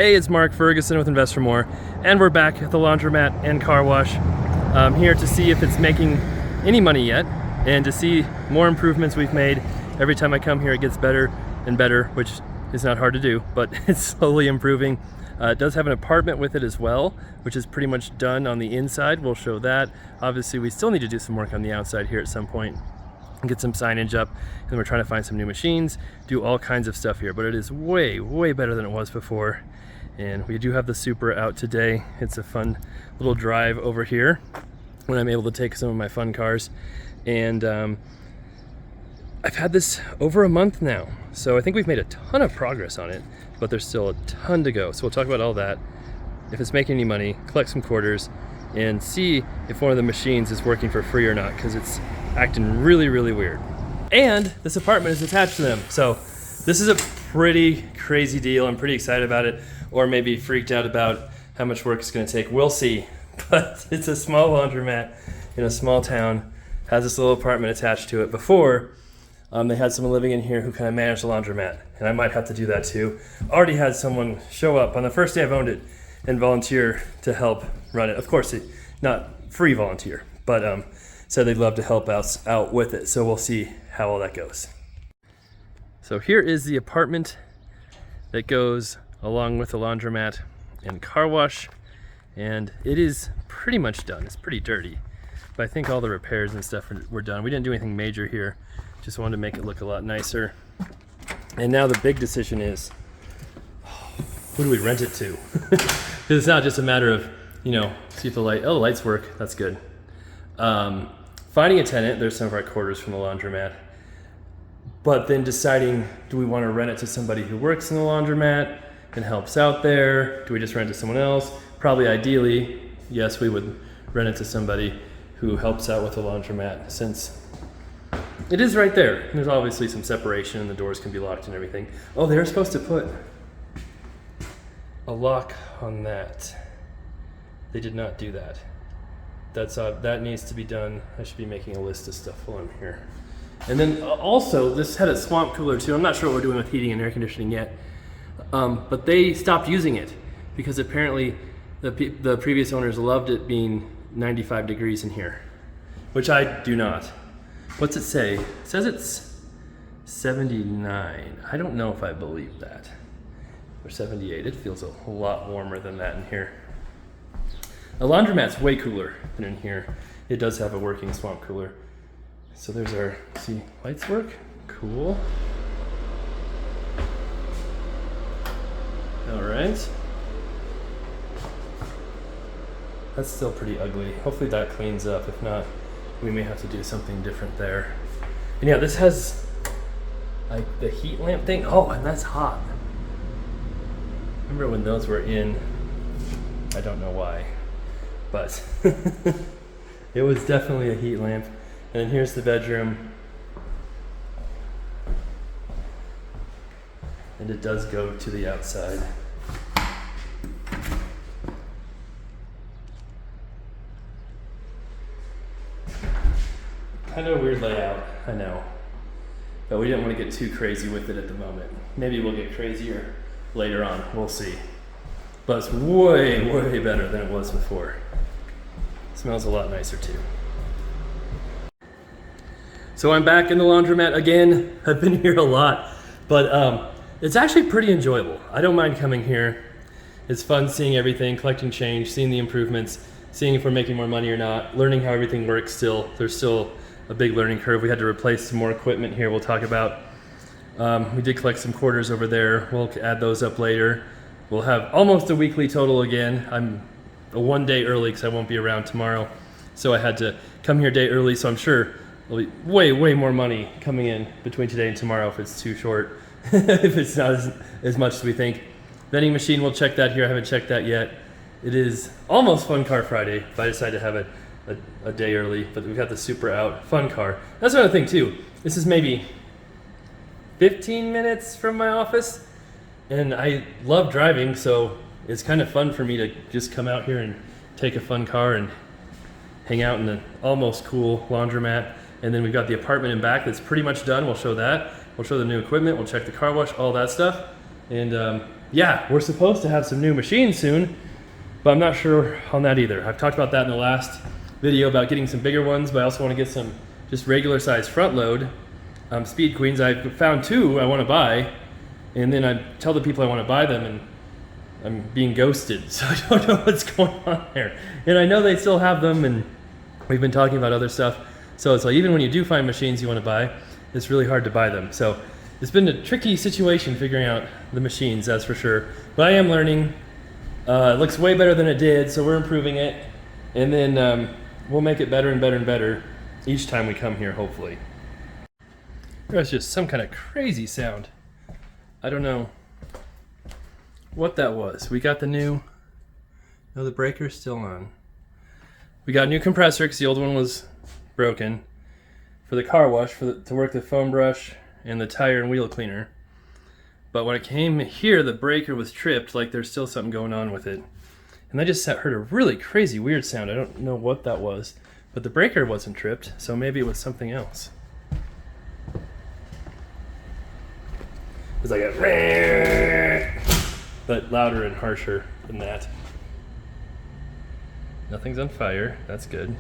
Hey, it's Mark Ferguson with Invest for More, and we're back at the laundromat and car wash. I'm here to see if it's making any money yet, and to see more improvements we've made. Every time I come here, it gets better and better, which is not hard to do, but it's slowly improving. It does have an apartment with it as well, which is pretty much done on the inside. We'll show that. Obviously, we still need to do some work on the outside here at some point and get some signage up, and we're trying to find some new machines, do all kinds of stuff here, but it is way, way better than it was before. And we do have the Supra out today. It's a fun little drive over here when I'm able to take some of my fun cars. And I've had this over a month now, so I think we've made a ton of progress on it, but there's still a ton to go. So we'll talk about all that, if it's making any money, collect some quarters, and see if one of the machines is working for free or not, because it's acting really, really weird. And this apartment is attached to them, so this is a pretty crazy deal. I'm pretty excited about it, or maybe freaked out about how much work it's going to take. We'll see. But it's a small laundromat in a small town, has this little apartment attached to it. Before, they had someone living in here who kind of managed the laundromat, and I might have to do that too. Already had someone show up on the first day I've owned it and volunteer to help run it. Of course, not free volunteer, but said they'd love to help us out with it. So we'll see how all that goes. So here is the apartment that goes along with the laundromat and car wash, and it is pretty much done. It's pretty dirty, but I think all the repairs and stuff were done. We didn't do anything major here, just wanted to make it look a lot nicer. And now the big decision is, who do we rent it to? Because it's not just a matter of, see if the lights work, that's good. Finding a tenant, there's some of our quarters from the laundromat, but then deciding, do we want to rent it to somebody who works in the laundromat and helps out there? Do we just rent it to someone else? Probably ideally, yes, we would rent it to somebody who helps out with the laundromat, since it is right there. There's obviously some separation and the doors can be locked and everything. Oh, they were supposed to put a lock on that. They did not do that. That needs to be done. I should be making a list of stuff while I'm here. And then also, this had a swamp cooler too. I'm not sure what we're doing with heating and air conditioning yet. But they stopped using it because apparently the previous owners loved it being 95 degrees in here, which I do not. What's it say? It says it's 79. I don't know if I believe that. Or 78. It feels a lot warmer than that in here. A laundromat's way cooler than in here. It does have a working swamp cooler. So there's our, see, lights work? Cool. All right. That's still pretty ugly. Hopefully that cleans up. If not, we may have to do something different there. And yeah, this has like the heat lamp thing. Oh, and that's hot. Remember when those were in? I don't know why, but it was definitely a heat lamp. And then here's the bedroom. And it does go to the outside. Kind of a weird layout, I know. But we didn't want to get too crazy with it at the moment. Maybe we'll get crazier later on, we'll see. But it's way, way better than it was before. It smells a lot nicer too. So I'm back in the laundromat again. I've been here a lot, but it's actually pretty enjoyable. I don't mind coming here. It's fun seeing everything, collecting change, seeing the improvements, seeing if we're making more money or not, learning how everything works still. There's still a big learning curve. We had to replace some more equipment here we'll talk about. We did collect some quarters over there. We'll add those up later. We'll have almost a weekly total again. I'm one day early because I won't be around tomorrow. So I had to come here a day early, so I'm sure there'll be way, way more money coming in between today and tomorrow if it's too short, if it's not as much as we think. Vending machine, we'll check that here. I haven't checked that yet. It is almost Fun Car Friday if I decide to have it a day early, but we've got the Supra out. Fun car. That's another thing too. This is maybe 15 minutes from my office, and I love driving, so it's kind of fun for me to just come out here and take a fun car and hang out in the almost cool laundromat. And then we've got the apartment in back that's pretty much done. We'll show that. We'll show the new equipment. We'll check the car wash, all that stuff. And yeah, we're supposed to have some new machines soon, but I'm not sure on that either. I've talked about that in the last video about getting some bigger ones, but I also want to get some just regular size front load speed queens. I found 2 I want to buy, and then I tell the people I want to buy them, and I'm being ghosted, so I don't know what's going on there. And I know they still have them, and we've been talking about other stuff. So it's like, even when you do find machines you want to buy, it's really hard to buy them. So it's been a tricky situation figuring out the machines, that's for sure. But I am learning. It looks way better than it did, so we're improving it. And then we'll make it better and better and better each time we come here, hopefully. There's just some kind of crazy sound. I don't know what that was. We got the new, no, the breaker's still on. We got a new compressor because the old one was broken for the car wash, to work the foam brush and the tire and wheel cleaner. But when it came here, the breaker was tripped, like there's still something going on with it. And I just heard a really crazy weird sound. I don't know what that was, but the breaker wasn't tripped, so maybe it was something else. It was like a but louder and harsher than that. Nothing's on fire, that's good.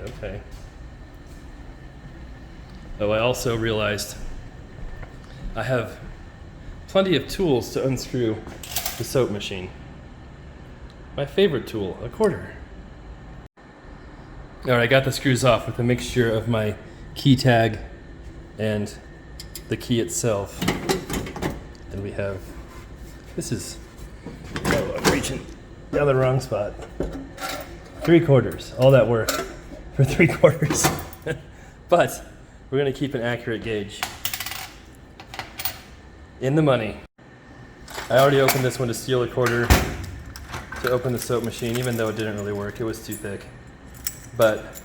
Okay. Oh, I also realized I have plenty of tools to unscrew the soap machine. My favorite tool, a quarter. All right, I got the screws off with a mixture of my key tag and the key itself. And we have, this is, oh, I'm reaching down the wrong spot. 3/4, all that work for 3/4. But we're gonna keep an accurate gauge. In the money. I already opened this one to steal a quarter to open the soap machine, even though it didn't really work, it was too thick. But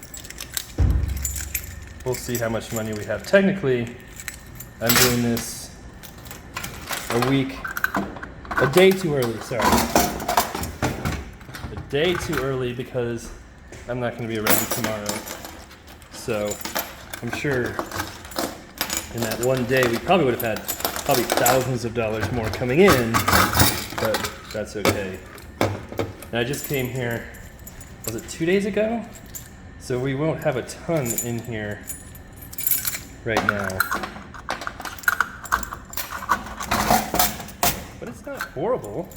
we'll see how much money we have. Technically, I'm doing this a day too early, sorry. A day too early because I'm not gonna be around tomorrow. So I'm sure in that one day we probably would have had thousands of dollars more coming in, but that's okay. And I just came here, was it 2 days ago? So we won't have a ton in here right now. But it's not horrible.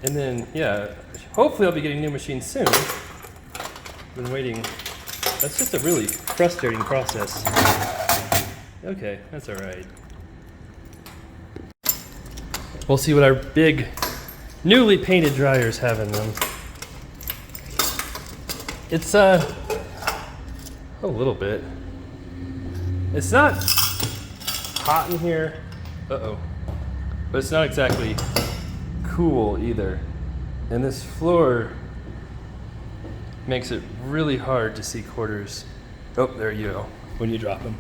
And then, yeah, hopefully I'll be getting new machines soon. Been waiting. That's just a really frustrating process. Okay, that's all right. We'll see what our big, newly painted dryers have in them. It's a little bit. It's not hot in here. Uh-oh. But it's not exactly cool either. And this floor makes it really hard to see quarters. Oh, there you go, when you drop them.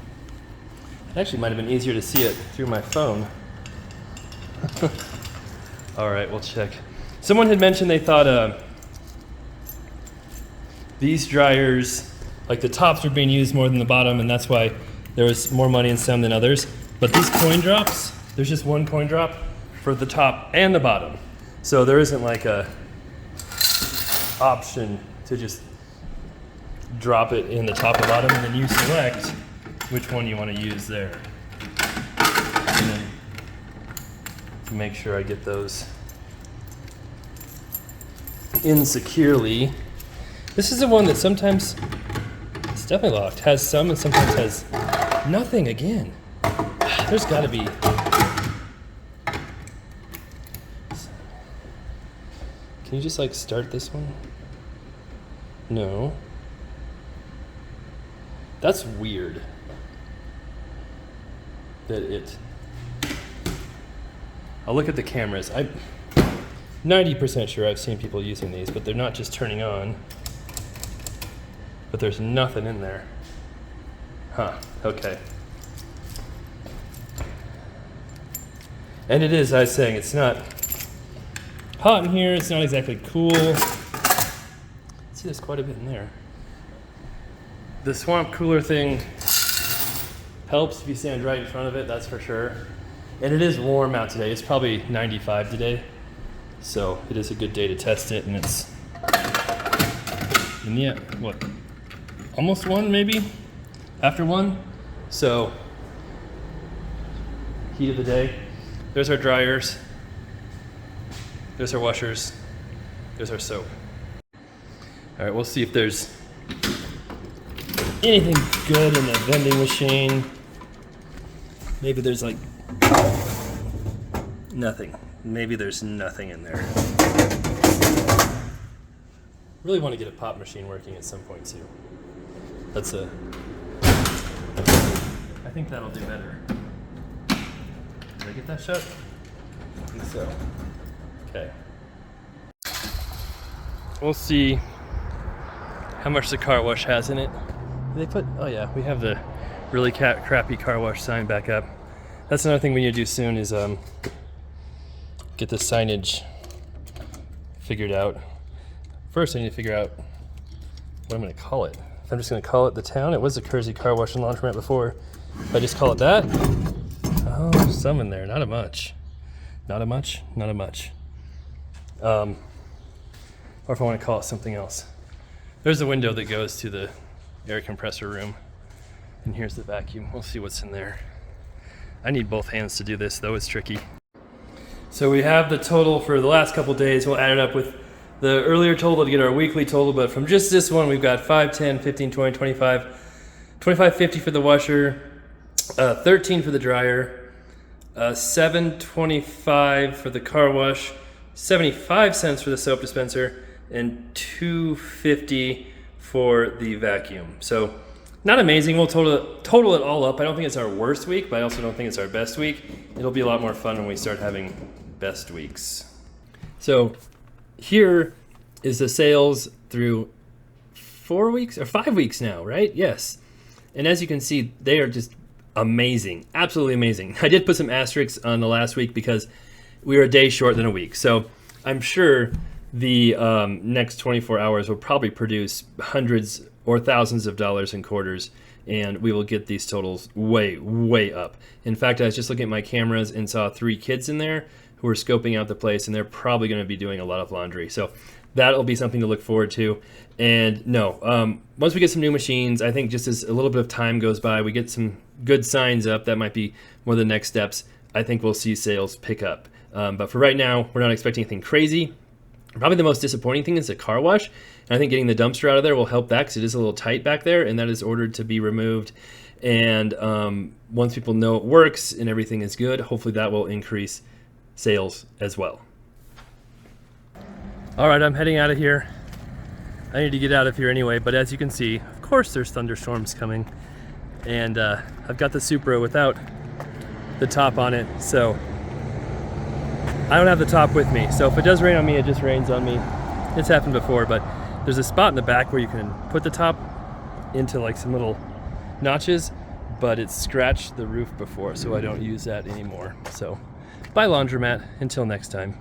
It actually might have been easier to see it through my phone. All right, we'll check. Someone had mentioned they thought these dryers, like the tops were being used more than the bottom, and that's why there was more money in some than others. But these coin drops, there's just one coin drop for the top and the bottom. So there isn't like a option to just drop it in the top and bottom, and then you select which one you want to use there. And then to make sure I get those in securely. This is the one that sometimes, it's definitely locked, has some and sometimes has nothing again. There's gotta be. Can you just like start this one? No. That's weird. That it. I'll look at the cameras. I'm 90% sure I've seen people using these, but they're not just turning on. But there's nothing in there. Huh, okay. And it is, I was saying, it's not hot in here, it's not exactly cool. See, there's quite a bit in there. The swamp cooler thing Helps if you stand right in front of it, that's for sure. And it is warm out today. It's probably 95 today. So it is a good day to test it, and it's, and yeah, what, almost 1 maybe? After 1? So, heat of the day. There's our dryers. There's our washers. There's our soap. All right, we'll see if there's anything good in the vending machine. Maybe there's like nothing. Maybe there's nothing in there. Really want to get a pop machine working at some point too. I think that'll do better. Did I get that shut? I think so. Okay. We'll see how much the car wash has in it. They put, oh yeah, we have the really crappy car wash sign back up. That's another thing we need to do soon is get the signage figured out. First I need to figure out what I'm gonna call it. If I'm just gonna call it the town, it was the Kersey Car Wash and Laundromat before. If I just call it that, oh, some in there, not a much. Not a much, not a much. Or if I wanna call it something else. There's a window that goes to the air compressor room. And here's the vacuum. We'll see what's in there. I need both hands to do this, though it's tricky. So we have the total for the last couple days. We'll add it up with the earlier total to get our weekly total, but from just this one, we've got 5, 10, 15, 20, 25, 25.50 for the washer, 13 for the dryer, 7.25 for the car wash, 75 cents for the soap dispenser, and 2.50 for the vacuum. So not amazing. We'll total it all up. I don't think it's our worst week, but I also don't think it's our best week. It'll be a lot more fun when we start having best weeks. So here is the sales through 4 weeks or 5 weeks now, right? Yes. And as you can see, they are just amazing, absolutely amazing. I did put some asterisks on the last week because we were a day short than a week. So I'm sure the next 24 hours will probably produce hundreds or thousands of dollars in quarters, and we will get these totals way, way up. In fact, I was just looking at my cameras and saw 3 kids in there who are scoping out the place, and they're probably going to be doing a lot of laundry. So that'll be something to look forward to. And no, once we get some new machines, I think just as a little bit of time goes by, we get some good signs up, that might be one of the next steps. I think we'll see sales pick up. But for right now, we're not expecting anything crazy. Probably the most disappointing thing is the car wash. And I think getting the dumpster out of there will help that because it is a little tight back there, and that is ordered to be removed. And once people know it works and everything is good, hopefully that will increase sales as well. All right, I'm heading out of here. I need to get out of here anyway, but as you can see, of course there's thunderstorms coming. And I've got the Supra without the top on it, so I don't have the top with me. So if it does rain on me, it just rains on me. It's happened before, but there's a spot in the back where you can put the top into like some little notches, but it's scratched the roof before, so I don't use that anymore. So bye Laundromat, until next time.